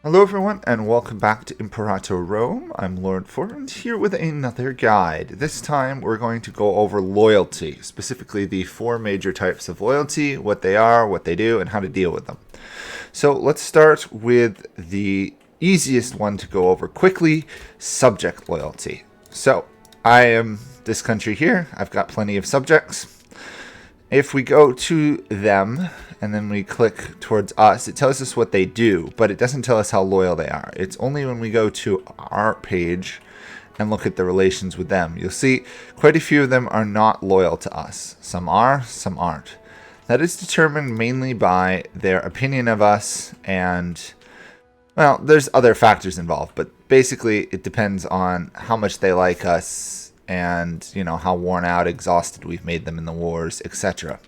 Hello everyone and welcome back to Imperator Rome. I'm Lord Forwind here with another guide. This time we're going to go over loyalty, specifically the four major types of loyalty, what they are, what they do, and how to deal with them. So let's start with the easiest one to go over quickly, subject loyalty. So I am this country here. I've got plenty of subjects. If we go to them and then we click towards us, it tells us what they do, but it doesn't tell us how loyal they are. It's only when we go to our page and look at the relations with them. You'll see quite a few of them are not loyal to us. Some are, some aren't. That is determined mainly by their opinion of us and, well, there's other factors involved, but basically it depends on how much they like us and, how worn out, exhausted we've made them in the wars, etc.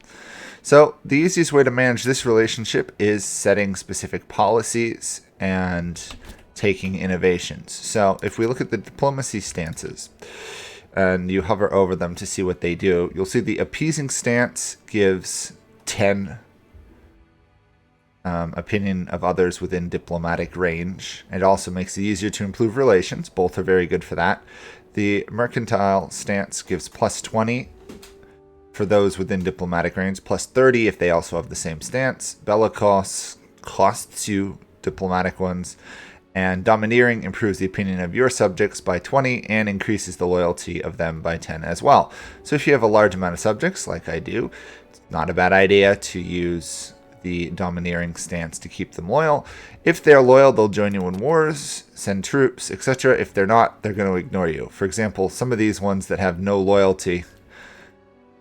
So the easiest way to manage this relationship is setting specific policies and taking innovations. So if we look at the diplomacy stances and you hover over them to see what they do, you'll see the appeasing stance gives 10 opinion of others within diplomatic range. It also makes it easier to improve relations. Both are very good for that. The mercantile stance gives plus 20 for those within diplomatic range, plus 30 if they also have the same stance. Bellicose costs you diplomatic ones. And domineering improves the opinion of your subjects by 20 and increases the loyalty of them by 10 as well. So if you have a large amount of subjects, like I do, it's not a bad idea to use the domineering stance to keep them loyal. If they're loyal, they'll join you in wars, send troops, etc. If they're not, they're going to ignore you. For example, some of these ones that have no loyalty,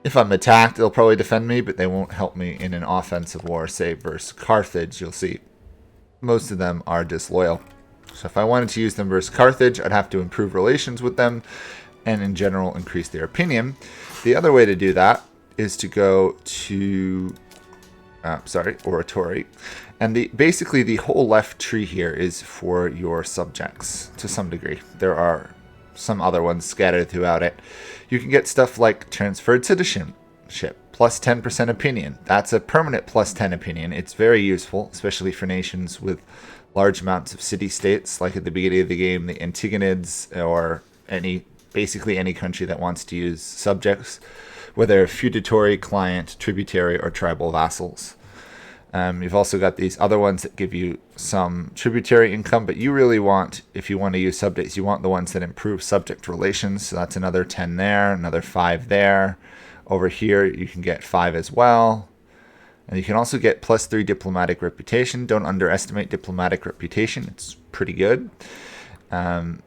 if I'm attacked, they'll probably defend me, but they won't help me in an offensive war, say versus Carthage. You'll see most of them are disloyal. So if I wanted to use them versus Carthage, I'd have to improve relations with them and in general increase their opinion. The other way to do that is to go to oratory. And basically the whole left tree here is for your subjects to some degree. There are some other ones scattered throughout it. You can get stuff like transferred citizenship, plus 10% opinion. That's a permanent plus 10 opinion. It's very useful, especially for nations with large amounts of city-states, like at the beginning of the game, the Antigonids, or basically any country that wants to use subjects, whether feudatory, client, tributary, or tribal vassals. You've also got these other ones that give you some tributary income, but you really want, if you want to use subjects, you want the ones that improve subject relations. So that's another 10 there, another 5 there. Over here, you can get 5 as well. And you can also get plus 3 diplomatic reputation. Don't underestimate diplomatic reputation. It's pretty good. Then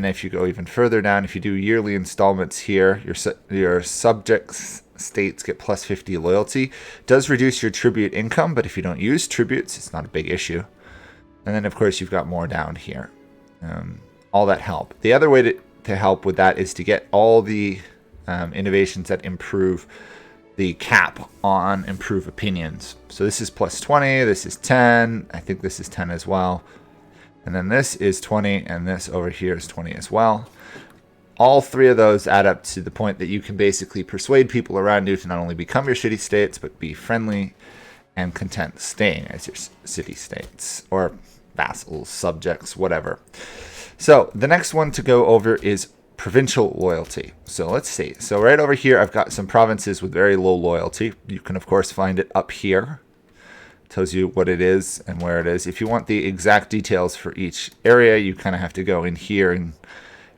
if you go even further down, if you do yearly installments here, your subjects states get plus 50 loyalty. It does reduce your tribute income, but if you don't use tributes, it's not a big issue. And then, of course, you've got more down here. All that help. The other way to help with that is to get all the innovations that improve the cap on improve opinions. So this is plus 20, this is 10, I think this is 10 as well. And then this is 20, and this over here is 20 as well. All 3 of those add up to the point that you can basically persuade people around you to not only become your city-states, but be friendly and content staying as your city-states, or vassals, subjects, whatever. So the next one to go over is provincial loyalty. So let's see. So right over here, I've got some provinces with very low loyalty. You can, of course, find it up here. It tells you what it is and where it is. If you want the exact details for each area, you kind of have to go in here and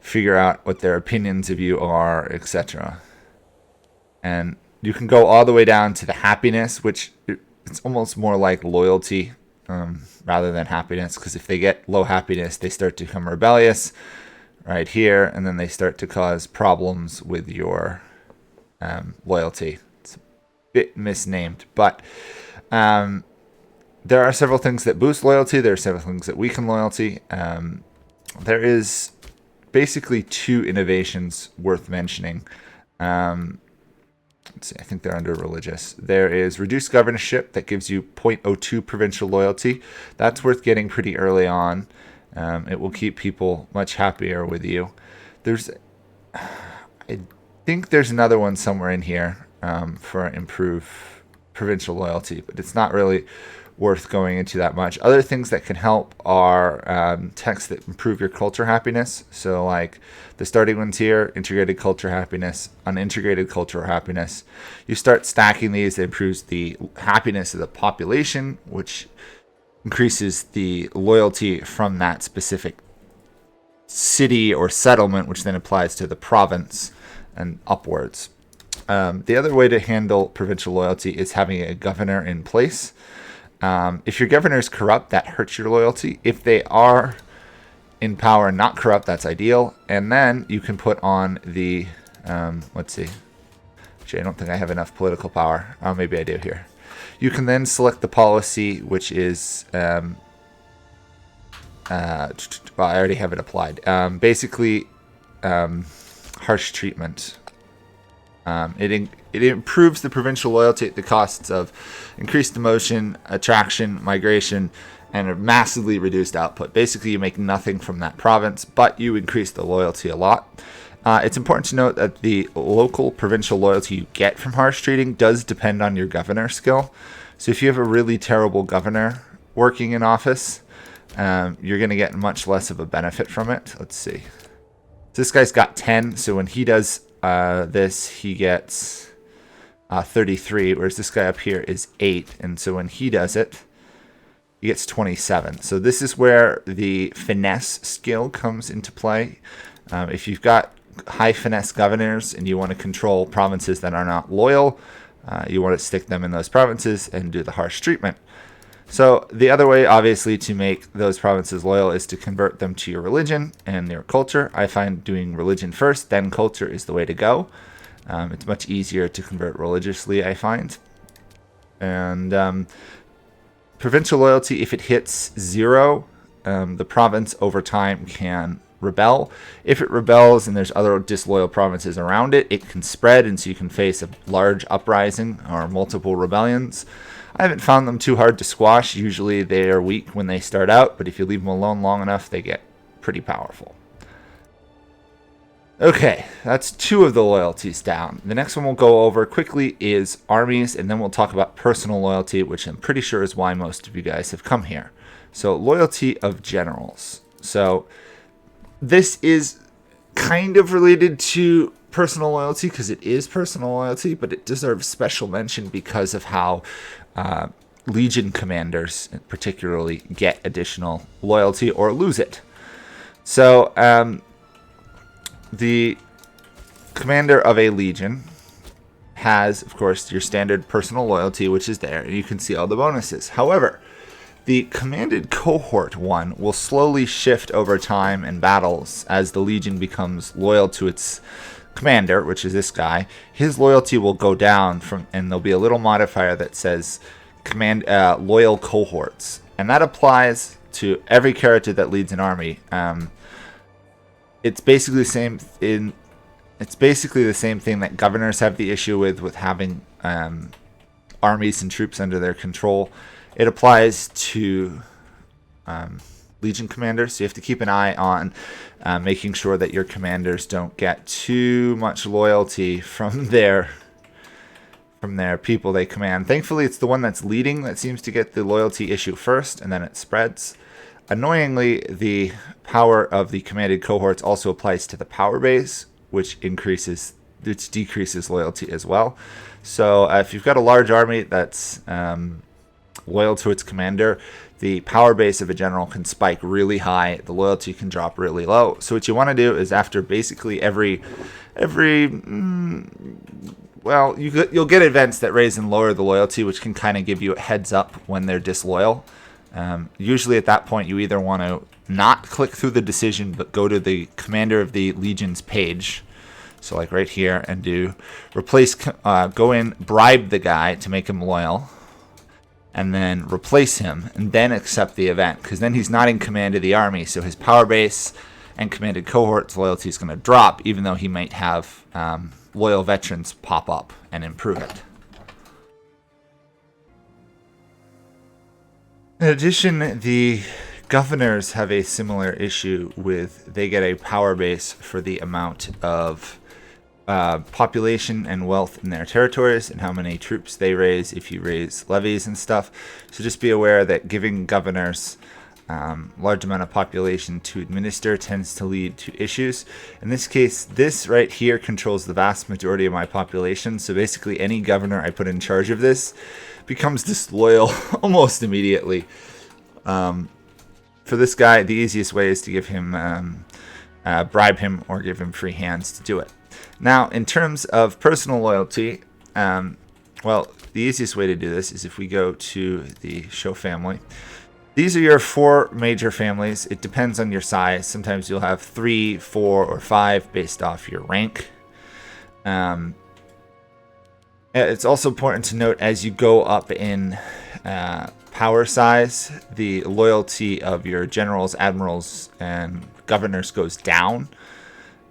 figure out what their opinions of you are, etc. And you can go all the way down to the happiness, which it's almost more like loyalty rather than happiness, because if they get low happiness, they start to become rebellious right here, and then they start to cause problems with your loyalty. It's a bit misnamed, but there are several things that boost loyalty. There are several things that weaken loyalty. There is basically 2 innovations worth mentioning. Let's see, I think they're under religious. There is reduced governorship that gives you 0.02 provincial loyalty. That's worth getting pretty early on. It will keep people much happier with you. I think there's another one somewhere in here for improve provincial loyalty, but it's not really worth going into that much. Other things that can help are texts that improve your culture happiness. So like the starting ones here, integrated culture happiness, unintegrated cultural happiness. You start stacking these, it improves the happiness of the population, which increases the loyalty from that specific city or settlement, which then applies to the province and upwards. The other way to handle provincial loyalty is having a governor in place. If your governor is corrupt, that hurts your loyalty. If they are in power and not corrupt, that's ideal. And then you can put on the, let's see. Actually, I don't think I have enough political power. Oh, maybe I do here. You can then select the policy, which is, well, I already have it applied. Basically, harsh treatment. It improves the provincial loyalty at the costs of increased demotion, attraction, migration, and a massively reduced output. Basically, you make nothing from that province, but you increase the loyalty a lot. It's important to note that the local provincial loyalty you get from harsh treating does depend on your governor skill. So if you have a really terrible governor working in office, you're going to get much less of a benefit from it. Let's see. This guy's got 10, so when he does this, he gets 33, whereas this guy up here is 8, and so when he does it, he gets 27. So this is where the finesse skill comes into play. If you've got high finesse governors and you want to control provinces that are not loyal, you want to stick them in those provinces and do the harsh treatment. So the other way, obviously, to make those provinces loyal is to convert them to your religion and their culture. I find doing religion first, then culture is the way to go. It's much easier to convert religiously, I find. And provincial loyalty, if it hits 0, the province over time can rebel. If it rebels and there's other disloyal provinces around it, it can spread, and so you can face a large uprising or multiple rebellions. I haven't found them too hard to squash. Usually they are weak when they start out, but if you leave them alone long enough, they get pretty powerful. Okay, that's 2 of the loyalties down. The next one we'll go over quickly is armies, and then we'll talk about personal loyalty, which I'm pretty sure is why most of you guys have come here. So loyalty of generals. So this is kind of related to personal loyalty because it is personal loyalty, but it deserves special mention because of how Legion commanders particularly get additional loyalty or lose it. So the commander of a Legion has, of course, your standard personal loyalty, which is there, and you can see all the bonuses. However, the commanded cohort one will slowly shift over time in battles as the Legion becomes loyal to its commander, which is this guy. His loyalty will go down and there'll be a little modifier that says command loyal cohorts, and that applies to every character that leads an army. It's basically the same thing that governors have the issue with having armies and troops under their control. It applies to Legion commanders, so you have to keep an eye on making sure that your commanders don't get too much loyalty from their people they command. Thankfully, it's the one that's leading that seems to get the loyalty issue first, and then it spreads. Annoyingly, the power of the commanded cohorts also applies to the power base, which decreases loyalty as well. So if you've got a large army that's loyal to its commander, the power base of a general can spike really high, the loyalty can drop really low. So what you want to do is after basically you'll get events that raise and lower the loyalty, which can kind of give you a heads up when they're disloyal. Usually at that point you either want to not click through the decision but go to the commander of the Legion's page, so like right here, and go in, bribe the guy to make him loyal, and then replace him, and then accept the event, because then he's not in command of the army, so his power base and commanded cohort's loyalty is going to drop, even though he might have loyal veterans pop up and improve it. In addition, the governors have a similar issue with they get a power base for the amount of population and wealth in their territories and how many troops they raise if you raise levies and stuff. So just be aware that giving governors large amount of population to administer tends to lead to issues. In this case, this right here controls the vast majority of my population. So basically any governor I put in charge of this becomes disloyal almost immediately. For this guy, the easiest way is to give him, bribe him or give him free hands to do it. Now, in terms of personal loyalty, well, the easiest way to do this is if we go to the show family. These are your 4 major families. It depends on your size. Sometimes you'll have 3, 4, or 5 based off your rank. It's also important to note as you go up in power size, the loyalty of your generals, admirals, and governors goes down.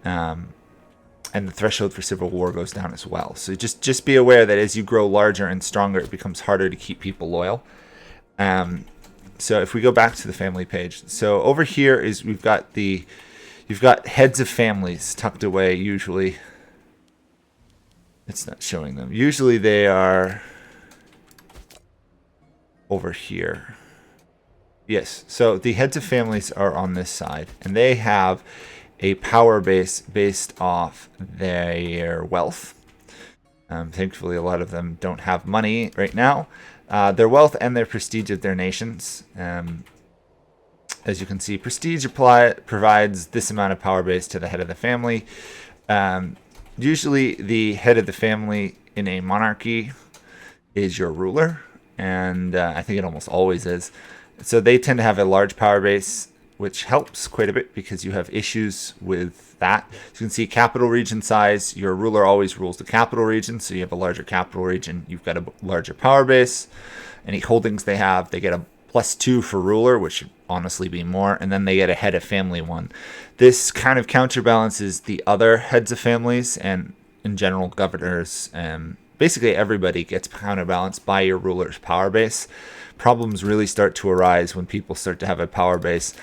And the threshold for civil war goes down as well. So just be aware that as you grow larger and stronger, it becomes harder to keep people loyal. So if we go back to the family page, so over here is you've got heads of families tucked away. Usually, it's not showing them. Usually they are over here. Yes, so the heads of families are on this side, and they have a power base based off their wealth. Thankfully, a lot of them don't have money right now. Their wealth and their prestige of their nations. As you can see, prestige provides this amount of power base to the head of the family. Usually, the head of the family in a monarchy is your ruler, and I think it almost always is. So they tend to have a large power base, which helps quite a bit because you have issues with that. So you can see capital region size. Your ruler always rules the capital region, so you have a larger capital region. You've got a larger power base. Any holdings they have, they get a +2 for ruler, which should honestly be more, and then they get a head of family 1. This kind of counterbalances the other heads of families and, in general, governors. Basically, everybody gets counterbalanced by your ruler's power base. Problems really start to arise when people start to have a power base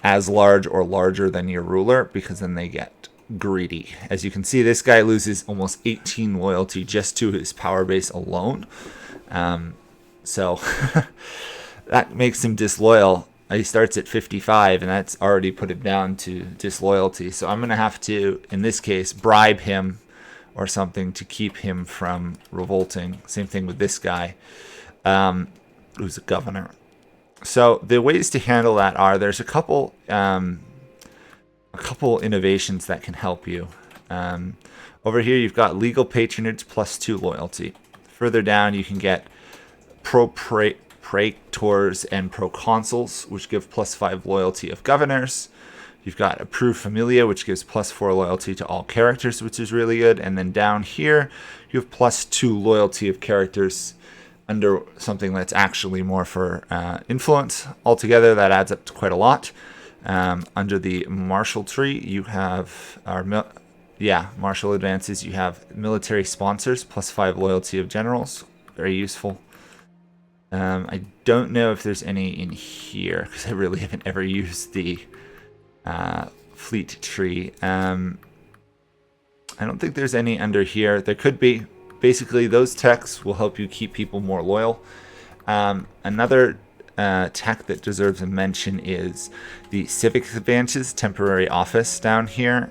as large or larger than your ruler, because then they get greedy. As you can see, this guy loses almost 18 loyalty just to his power base alone. So that makes him disloyal. He starts at 55, and that's already put him down to disloyalty. So I'm going to have to, in this case, bribe him or something to keep him from revolting. Same thing with this guy, who's a governor. So the ways to handle that are, there's a couple innovations that can help you. Over here, you've got legal patronage +2 loyalty. Further down, you can get praetors and proconsuls, which give +5 loyalty of governors. You've got approved familia, which gives +4 loyalty to all characters, which is really good. And then down here, you have +2 loyalty of characters under something that's actually more for influence. Altogether, that adds up to quite a lot. Under the martial tree, you have martial advances. You have military sponsors +5 loyalty of generals. Very useful. I don't know if there's any in here because I really haven't ever used the fleet tree. I don't think there's any under here. There could be. Basically, those techs will help you keep people more loyal. Another tech that deserves a mention is the civic advances temporary office down here.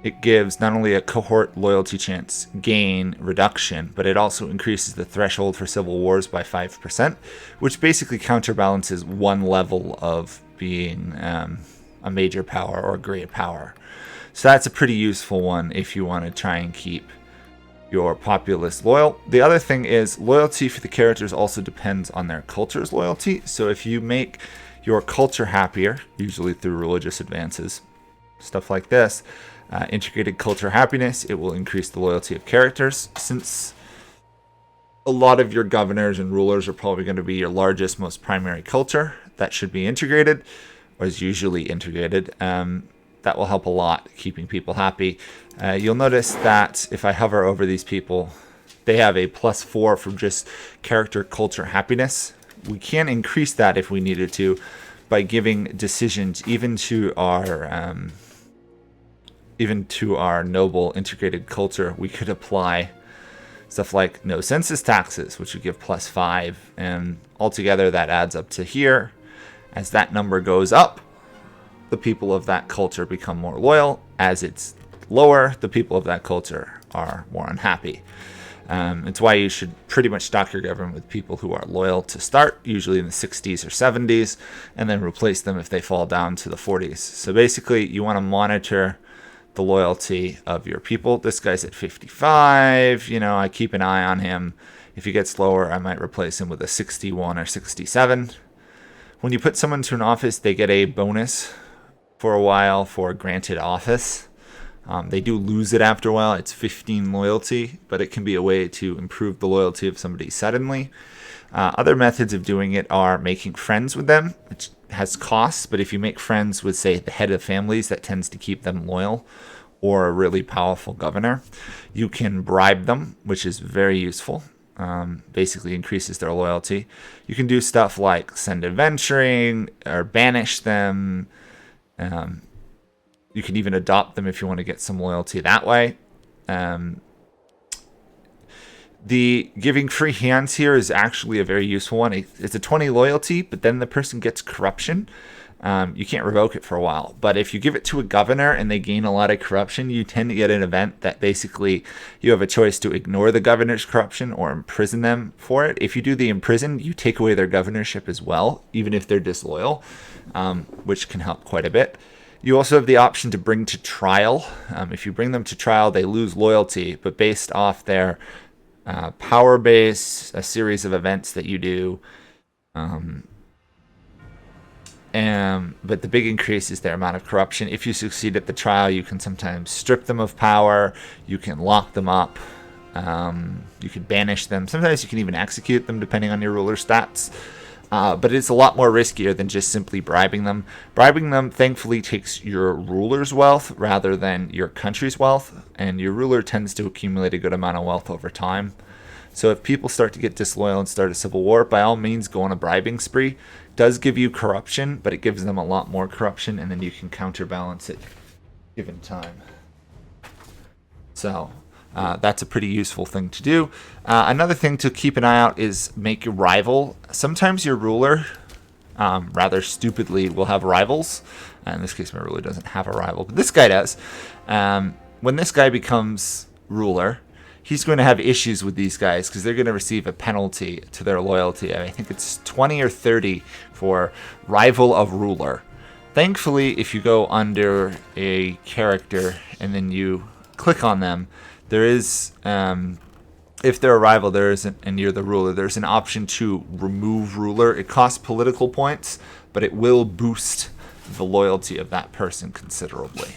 It gives not only a cohort loyalty chance gain reduction, but it also increases the threshold for civil wars by 5%, which basically counterbalances one level of being a major power or a great power. So that's a pretty useful one if you want to try and keep your populace loyal. The other thing is loyalty for the characters also depends on their culture's loyalty. So if you make your culture happier, usually through religious advances, stuff like this, integrated culture happiness, it will increase the loyalty of characters. Since a lot of your governors and rulers are probably going to be your largest, most primary culture, that should be integrated, or is usually integrated. That will help a lot keeping people happy. You'll notice that if I hover over these people, they have a +4 from just character culture happiness. We can increase that if we needed to by giving decisions even to our even to our noble integrated culture, we could apply stuff like no census taxes, which would give +5, and altogether that adds up to here. As that number goes up, the people of that culture become more loyal. As it's lower, the people of that culture are more unhappy. It's why you should pretty much stock your government with people who are loyal to start, usually in the 60s or 70s, and then replace them if they fall down to the 40s. So basically, you want to monitor the loyalty of your people. This guy's at 55. You know, I keep an eye on him. If he gets lower, I might replace him with a 61 or 67. When you put someone to an office, they get a bonus for a while for granted office. They do lose it after a while. It's 15 loyalty, but it can be a way to improve the loyalty of somebody suddenly. Other methods of doing it are making friends with them, which has costs, but if you make friends with, say, the head of families, that tends to keep them loyal, or a really powerful governor. You can bribe them, which is very useful. Basically increases their loyalty. You can do stuff like send adventuring or banish them. You can even adopt them if you want to get some loyalty that way. The giving free hands here is actually a very useful one. It's a 20 loyalty, but then the person gets corruption. You can't revoke it for a while. But if you give it to a governor and they gain a lot of corruption, you tend to get an event that basically you have a choice to ignore the governor's corruption or imprison them for it. If you do the imprison, you take away their governorship as well, even if they're disloyal, which can help quite a bit. You also have the option to bring to trial. If you bring them to trial, they lose loyalty, but based off their power base, a series of events that you do. But the big increase is their amount of corruption. If you succeed at the trial, you can sometimes strip them of power. You can lock them up. You can banish them. Sometimes you can even execute them, depending on your ruler stats. But it's a lot more riskier than just simply bribing them. Bribing them, thankfully, takes your ruler's wealth rather than your country's wealth, and your ruler tends to accumulate a good amount of wealth over time. So if people start to get disloyal and start a civil war, by all means, go on a bribing spree. It does give you corruption, but it gives them a lot more corruption, and then you can counterbalance it given time. So that's a pretty useful thing to do. Another thing to keep an eye out is make a rival. Sometimes your ruler, rather stupidly, will have rivals. In this case, my ruler doesn't have a rival, but this guy does. When this guy becomes ruler, he's going to have issues with these guys because they're going to receive a penalty to their loyalty. I think it's 20 or 30 for rival of ruler. Thankfully, if you go under a character and then you click on them, there is, if they're a rival, and you're the ruler, there's an option to remove ruler. It costs political points, but it will boost the loyalty of that person considerably.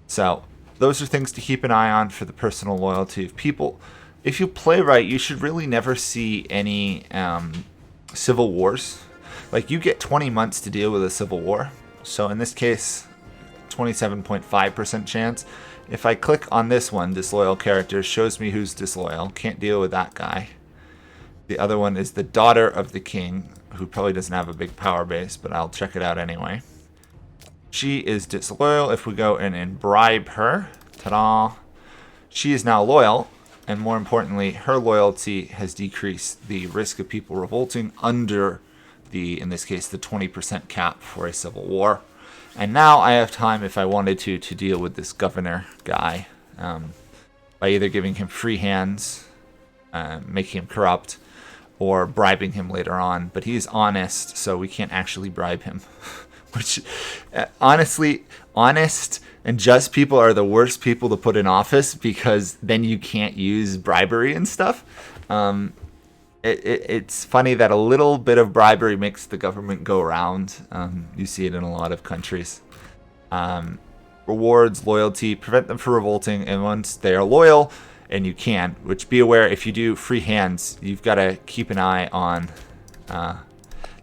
So those are things to keep an eye on for the personal loyalty of people. If you play right, you should really never see any civil wars. Like, you get 20 months to deal with a civil war. So in this case, 27.5% chance. If I click on this one, disloyal character, shows me who's disloyal. Can't deal with that guy. The other one is the daughter of the king, who probably doesn't have a big power base, but I'll check it out anyway. She is disloyal. If we go in and bribe her, ta-da, she is now loyal. And more importantly, her loyalty has decreased the risk of people revolting under the, in this case, the 20% cap for a civil war. And now I have time, if I wanted to deal with this governor guy by either giving him free hands, making him corrupt, or bribing him later on. But he's honest, so we can't actually bribe him. Which, honestly, honest and just people are the worst people to put in office, because then you can't use bribery and stuff. It's funny that a little bit of bribery makes the government go around. You see it in a lot of countries. Rewards, loyalty, prevent them from revolting, and once they are loyal, and you can, which be aware, if you do free hands, you've got to keep an eye on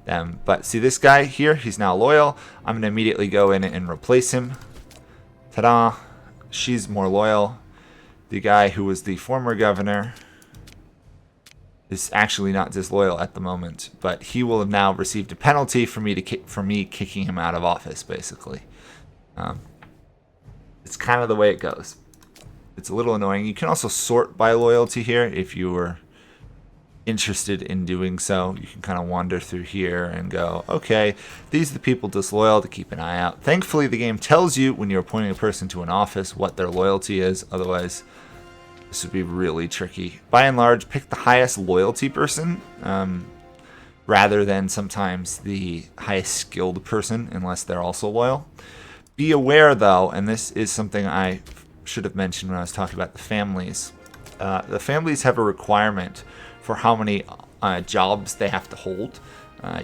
them. But see this guy here, he's now loyal. I'm going to immediately go in and replace him. Ta-da! She's more loyal. The guy who was the former governor is actually not disloyal at the moment, but he will have now received a penalty for me kicking him out of office, basically. it's kind of the way it goes. It's a little annoying. You can also sort by loyalty here if you were interested in doing so. You can kind of wander through here and go, okay, these are the people disloyal to keep an eye out. Thankfully, the game tells you when you're appointing a person to an office what their loyalty is. Otherwise, this would be really tricky. By and large, pick the highest loyalty person rather than sometimes the highest skilled person, unless they're also loyal. Be aware, though, and this is something I should have mentioned when I was talking about the families. The families have a requirement for how many jobs they have to hold.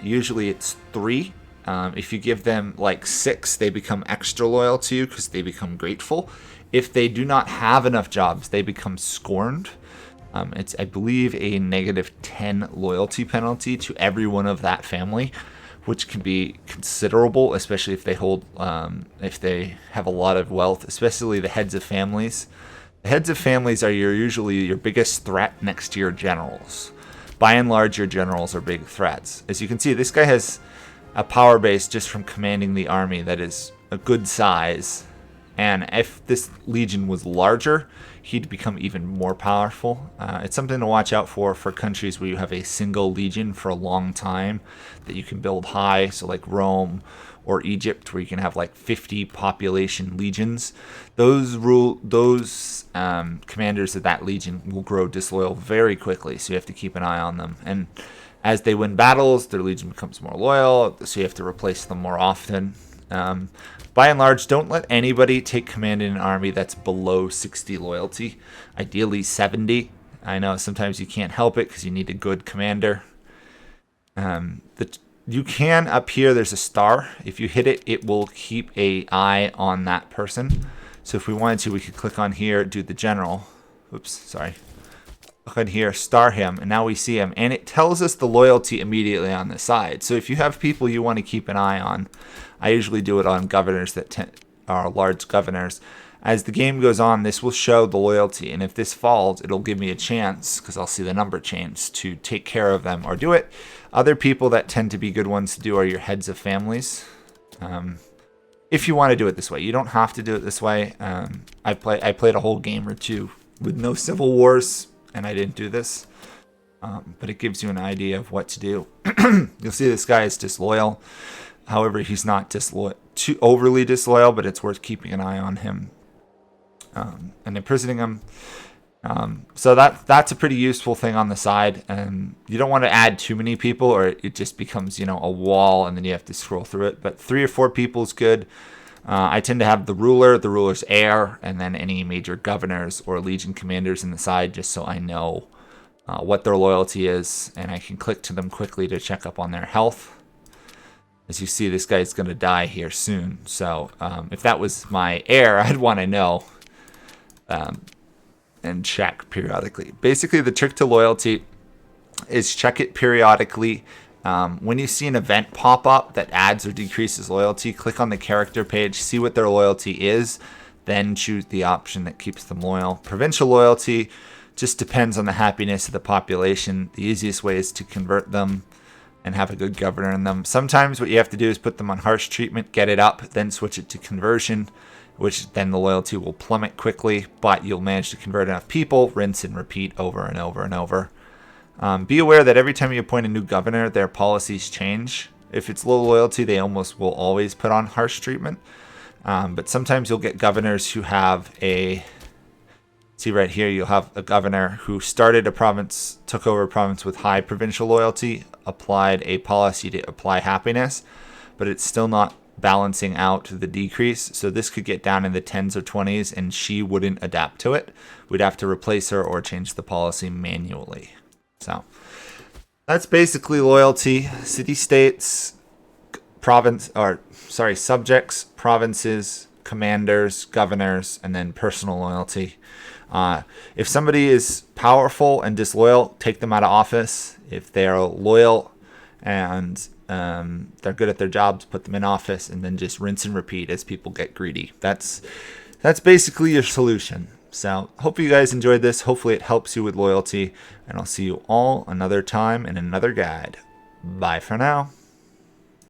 Usually it's 3. If you give them like 6, they become extra loyal to you because they become grateful. If they do not have enough jobs, they become scorned. It's, I believe, a -10 loyalty penalty to everyone of that family, which can be considerable, especially if they hold, if they have a lot of wealth, especially the heads of families. The heads of families are usually your biggest threat next to your generals. By and large, your generals are big threats. As you can see, this guy has a power base just from commanding the army that is a good size. And if this legion was larger, he'd become even more powerful. It's something to watch out for countries where you have a single legion for a long time that you can build high. So like Rome or Egypt, where you can have like 50 population legions. Those commanders of that legion will grow disloyal very quickly, so you have to keep an eye on them. And as they win battles, their legion becomes more loyal, so you have to replace them more often. By and large, don't let anybody take command in an army that's below 60 loyalty. Ideally 70. I know sometimes you can't help it because you need a good commander. You can, up here, there's a star. If you hit it, it will keep an eye on that person. So if we wanted to, we could click on here, do the general. Oops, sorry. Click on here, star him, and now we see him. And it tells us the loyalty immediately on the side. So if you have people you want to keep an eye on, I usually do it on governors that are large governors. As the game goes on, this will show the loyalty. And if this falls, it'll give me a chance, because I'll see the number change, to take care of them or do it. Other people that tend to be good ones to do are your heads of families. If you want to do it this way. You don't have to do it this way. I played a whole game or two with no civil wars, and I didn't do this. But it gives you an idea of what to do. You'll see this guy is disloyal. However, he's not too overly disloyal, but it's worth keeping an eye on him and imprisoning him. So that's a pretty useful thing on the side. And you don't want to add too many people, or it just becomes, a wall, and then you have to scroll through it. But 3 or 4 people is good. I tend to have the ruler, the ruler's heir, and then any major governors or legion commanders in the side, just so I know what their loyalty is, and I can click to them quickly to check up on their health. As you see, this guy's going to die here soon. So if that was my heir, I'd want to know and check periodically. Basically, the trick to loyalty is check it periodically. When you see an event pop up that adds or decreases loyalty, click on the character page, see what their loyalty is, then choose the option that keeps them loyal. Provincial loyalty just depends on the happiness of the population. The easiest way is to convert them and have a good governor in them. Sometimes what you have to do is put them on harsh treatment, get it up, then switch it to conversion, which then the loyalty will plummet quickly, but you'll manage to convert enough people, rinse and repeat over and over and over. Be aware that every time you appoint a new governor, their policies change. If it's low loyalty, they almost will always put on harsh treatment. But sometimes you'll get governors who have see right here, you'll have a governor who started a province, took over a province with high provincial loyalty, applied a policy to apply happiness, but it's still not balancing out the decrease. So this could get down in the 10s or 20s, and she wouldn't adapt to it. We'd have to replace her or change the policy manually. So that's basically loyalty. City-states, subjects, provinces, commanders, governors, and then personal loyalty. If somebody is powerful and disloyal, take them out of office. If they're loyal and they're good at their jobs, put them in office, and then just rinse and repeat as people get greedy. That's basically your solution. So hope you guys enjoyed this. Hopefully it helps you with loyalty, and I'll see you all another time in another guide. Bye for now.